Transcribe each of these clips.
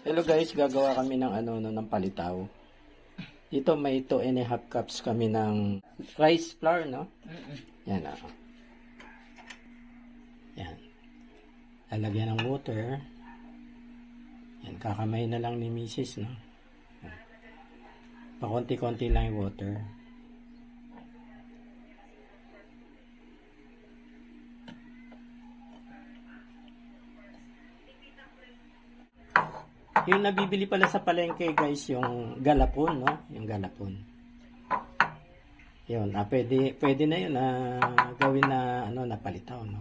Hello guys, gagawa kami ng ng palitaw. Dito may 2.5 cups kami ng rice flour, no? Yan ah. Yan. Lalagyan ng water. Yan, kakamay na lang ni Mrs., no? Yan. Pakonti-konti lang yung water. Yung nabibili pala sa palengke guys, yung galapon, no? Yung galapon. Yun, pwede na yun na gawin na na palitaw, no?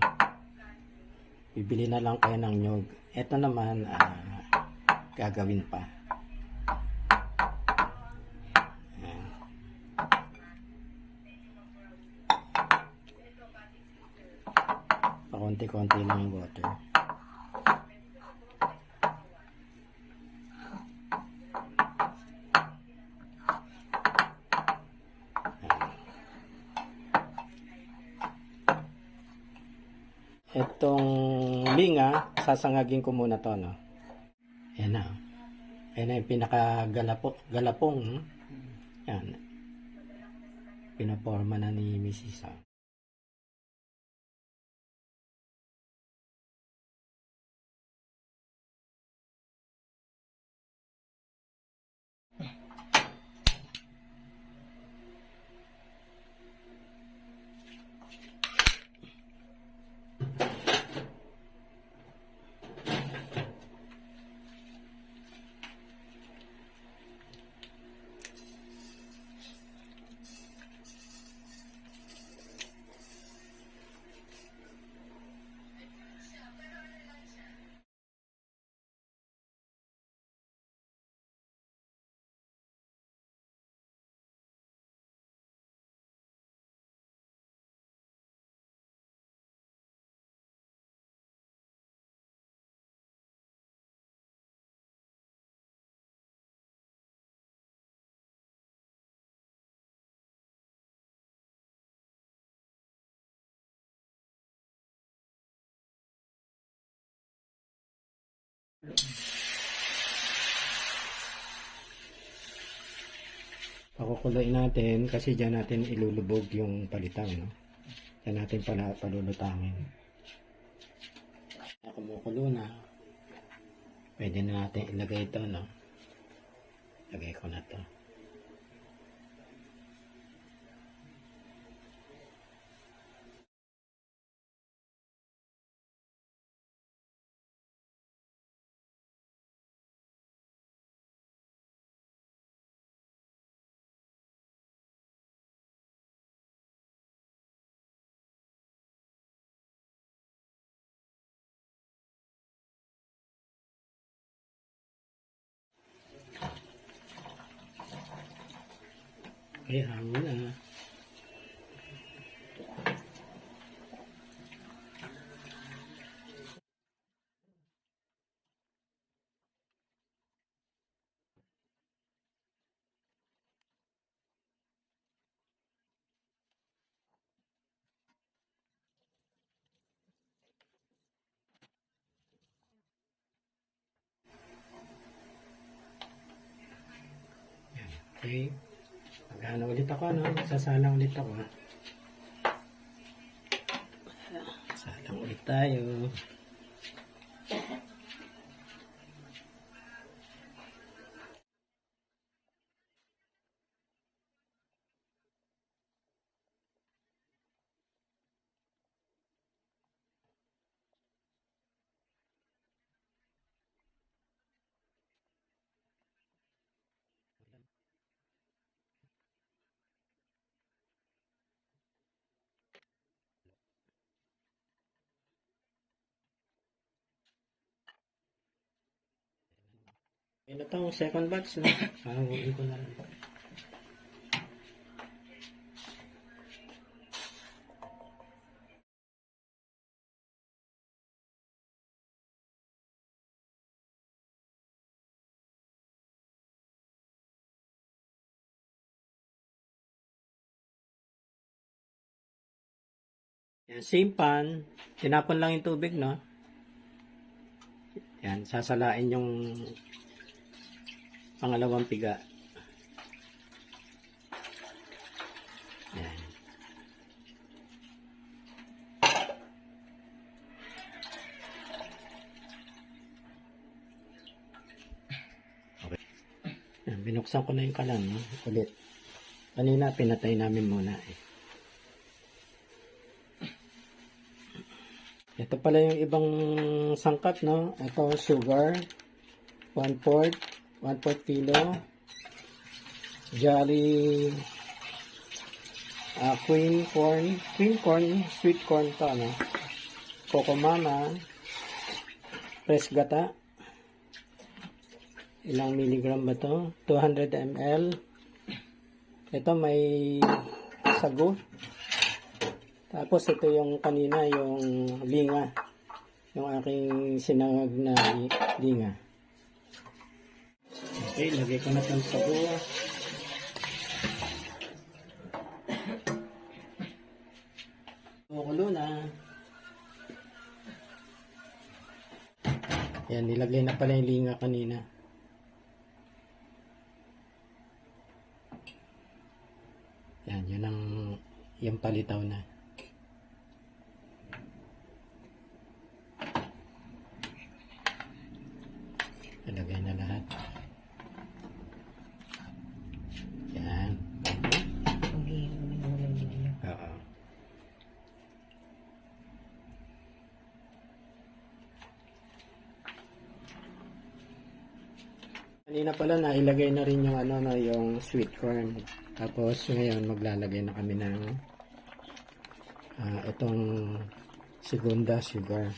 Bibili na lang kayo ng nyog. Ito naman gagawin pa. Ayan. Pakonti-konti lang yung water. Itong linga, sasangagin ko muna to, no? Ayan na. Ayan na yung galapong. No? Ayan. Pinaporma na ni Mrs. Pakukuluin natin kasi dyan natin ilulubog yung palitaw, no? Dyan natin palulutangin. Kumukulo na. Pwede na natin ilagay ito, no? Lagay ko na to. Okay, hangin na. Okay. Mag-ano ulit ako, no? Sasalang ulit ako. Salang ulit tayo. Ito tong second batch, no? Hahanguin ko na lang. Yan, same pan. Tinapon lang yung tubig, no? Yan, sasalain yung Pangalawang piga. Yan. Okay. Yan, binuksan ko na yung kalan, no? Ulit. Kanina, pinatay namin muna eh. Ito pala yung ibang sangkap, no? Ito, sugar. 1/4 kilo. Jolly queen corn, sweet corn to, no? Coco Mama. Press gata. Ilang milligram ba to? 200 ml. Ito may sago. Tapos ito yung kanina, yung linga. Yung aking sinangag na linga. Okay, lagay ko na itong sago. Kumukulo na. Yan, nilagay na pala yung linga kanina. Yan, yun ang yung palitaw na. Ilagay na lahat. Yan. Oo. Kanina pala na ilagay na rin yung ano no, yung sweet corn. Tapos ngayon maglalagay na kami ng itong segunda sugar.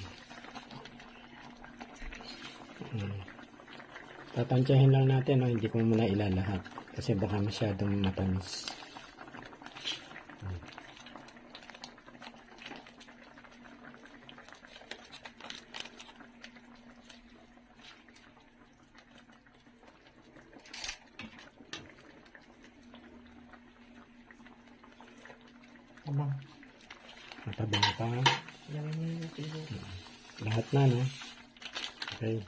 Tatansyahin lang natin, no? Hindi ko muna ilalahat kasi baka masyadong matamis. Abang. Matabang pa. Lagyan mo yung tilo. Lahat na, no? Okay.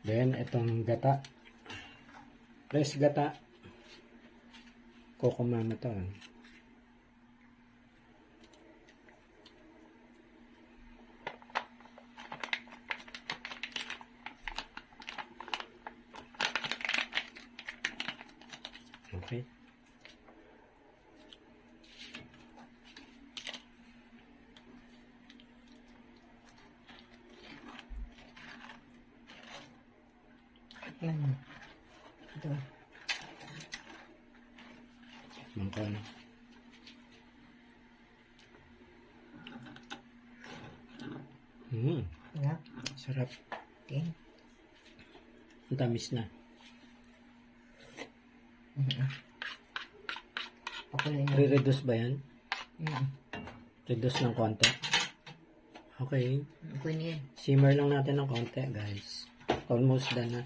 Then, itong gata. Fresh gata. Coco Mama to. Okay. Ano? Ito. Mangkon. Sarap. Sarap. Okay. Ang tamis na. Pakuloy na. Re-reduce ba yan? Mm. Reduce ng konti. Okay. Okay na yan. Simmer lang natin ng konti, guys. Almost done na.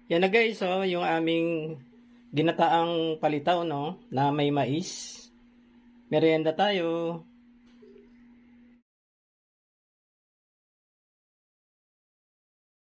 Yan na guys, oh, yung aming ginataang palitaw, no, na may mais. Merienda tayo.